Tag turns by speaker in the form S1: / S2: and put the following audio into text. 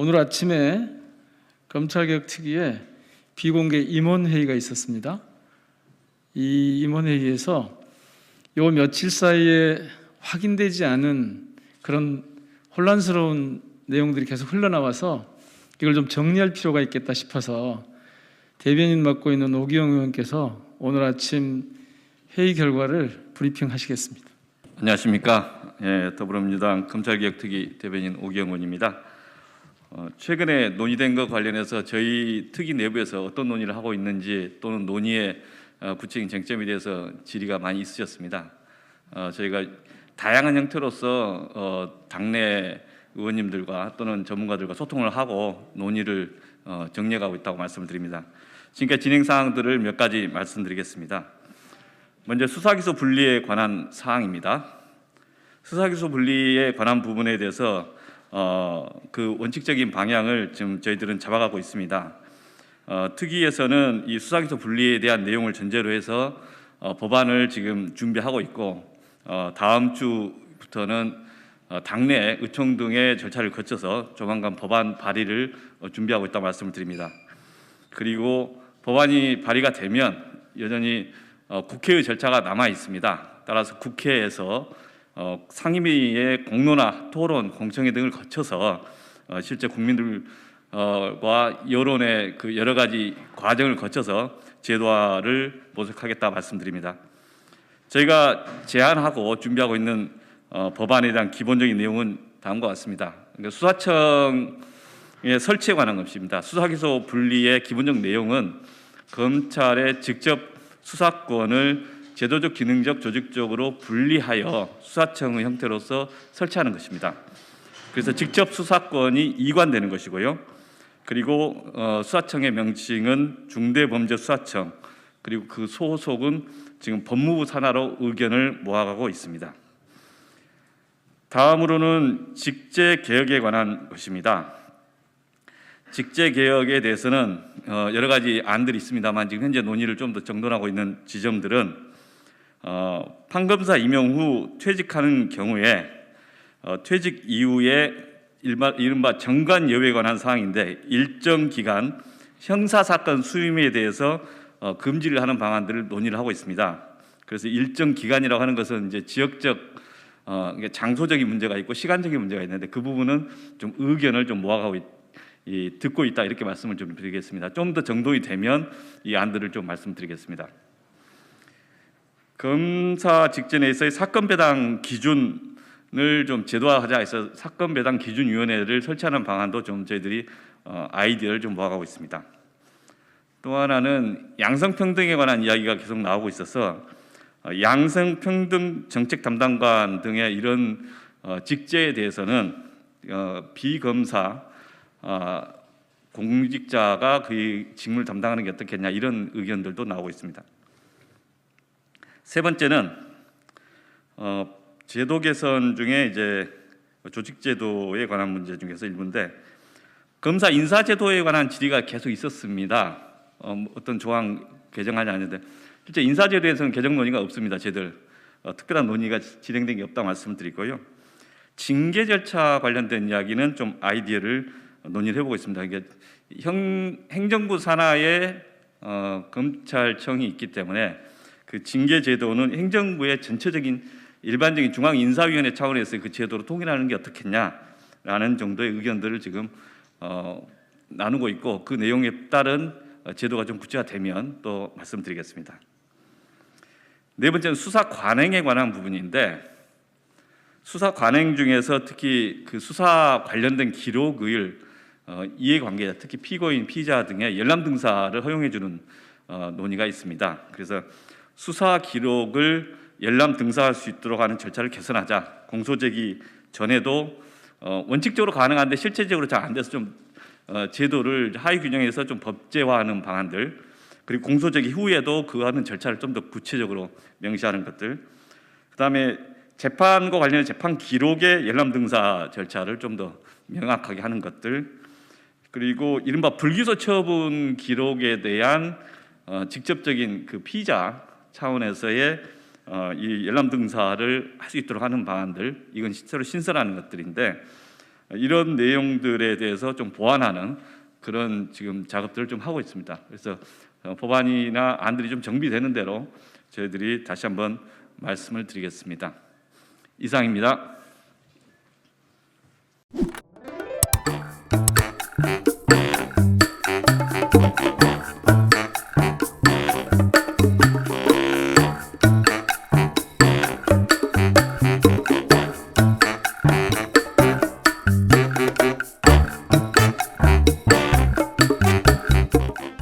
S1: 오늘 아침에 검찰개혁특위에 비공개 임원회의가 있었습니다. 이 임원회의에서 요 며칠 사이에 확인되지 않은 그런 혼란스러운 내용들이 계속 흘러나와서 이걸 좀 정리할 필요가 있겠다 싶어서 대변인 맡고 있는 오기영 의원께서 오늘 아침 회의 결과를 브리핑하시겠습니다.
S2: 안녕하십니까. 더불어민주당 검찰개혁특위 대변인 오기영 의원입니다. 최근에 논의된 것 관련해서 저희 특위 내부에서 어떤 논의를 하고 있는지 또는 논의의 구체적인 쟁점에 대해서 질의가 많이 있으셨습니다. 저희가 다양한 형태로서 당내 의원님들과 또는 전문가들과 소통을 하고 논의를 정리해가고 있다고 말씀을 드립니다. 지금까지 진행 사항들을 몇 가지 말씀드리겠습니다. 먼저 수사기소 분리에 관한 사항입니다. 수사기소 분리에 관한 부분에 대해서 그 원칙적인 방향을 지금 저희들은 잡아가고 있습니다. 특위에서는 이 수사기소 분리에 대한 내용을 전제로 해서 법안을 지금 준비하고 있고 다음 주부터는 당내 의총 등의 절차를 거쳐서 조만간 법안 발의를 준비하고 있다고 말씀을 드립니다. 그리고 법안이 발의가 되면 여전히 국회의 절차가 남아 있습니다. 따라서 국회에서 상임위의 공론화, 토론, 공청회 등을 거쳐서 실제 국민들과 여론의 그 여러 가지 과정을 거쳐서 제도화를 모색하겠다 말씀드립니다. 저희가 제안하고 준비하고 있는 법안에 대한 기본적인 내용은 다음과 같습니다. 그러니까 수사청의 설치에 관한 것입니다. 수사기소 분리의 기본적 내용은 검찰의 직접 수사권을 제도적, 기능적, 조직적으로 분리하여 수사청의 형태로서 설치하는 것입니다. 그래서 직접 수사권이 이관되는 것이고요. 그리고 수사청의 명칭은 중대범죄수사청, 그리고 그 소속은 지금 법무부 산하로 의견을 모아가고 있습니다. 다음으로는 직제개혁에 관한 것입니다. 직제개혁에 대해서는 여러 가지 안들이 있습니다만 지금 현재 논의를 좀 더 정돈하고 있는 지점들은 판검사 임용 후 퇴직하는 경우에 퇴직 이후에 이른바 정관여부에 관한 사항인데 일정 기간 형사사건 수임에 대해서 금지를 하는 방안들을 논의를 하고 있습니다. 그래서 일정 기간이라고 하는 것은 이제 지역적 장소적인 문제가 있고 시간적인 문제가 있는데 그 부분은 좀 의견을 좀 모아가고 듣고 있다 이렇게 말씀을 좀 드리겠습니다. 좀 더 정돈이 되면 이 안들을 좀 말씀드리겠습니다. 검사 직전에서의 사건 배당 기준을 좀 제도화하자 해서 사건 배당 기준위원회를 설치하는 방안도 좀 저희들이 아이디어를 좀 모아가고 있습니다. 또 하나는 양성평등에 관한 이야기가 계속 나오고 있어서 양성평등 정책 담당관 등의 이런 직제에 대해서는 비검사 공직자가 그 직무를 담당하는 게 어떻겠냐 이런 의견들도 나오고 있습니다. 세 번째는 제도 개선 중에 이제 조직제도에 관한 문제 중에서 일부인데 검사 인사제도에 관한 질의가 계속 있었습니다. 어떤 조항 개정하지 않는데 실제 인사제도에서는 개정 논의가 없습니다. 저희들 특별한 논의가 진행된 게 없다고 말씀드리고요. 징계 절차 관련된 이야기는 좀 아이디어를 논의를 해보고 있습니다. 이게 행정부 산하에 검찰청이 있기 때문에 그 징계 제도는 행정부의 전체적인 일반적인 중앙인사위원회 차원에서 그 제도로 통일하는 게 어떻겠냐라는 정도의 의견들을 지금 나누고 있고 그 내용에 따른 제도가 좀 구체화되면 또 말씀드리겠습니다. 네 번째는 수사 관행에 관한 부분인데 수사 관행 중에서 특히 그 수사 관련된 기록을 이해관계자 특히 피고인, 피의자 등의 열람 등사를 허용해주는 논의가 있습니다. 그래서 수사 기록을 열람 등사할 수 있도록 하는 절차를 개선하자. 공소제기 전에도 원칙적으로 가능한데 실제적으로 잘 안 돼서 좀 제도를 하위 균형에서 좀 법제화하는 방안들, 그리고 공소제기 후에도 그하는 절차를 좀 더 구체적으로 명시하는 것들, 그다음에 재판과 관련된 재판 기록의 열람 등사 절차를 좀 더 명확하게 하는 것들, 그리고 이른바 불기소 처분 기록에 대한 직접적인 그 피의자 차원에서의 이 열람 등사를 할 수 있도록 하는 방안들, 이건 새로 신설하는 것들인데 이런 내용들에 대해서 좀 보완하는 그런 지금 작업들을 좀 하고 있습니다. 그래서 법안이나 안들이 좀 정비되는 대로 저희들이 다시 한번 말씀을 드리겠습니다. 이상입니다.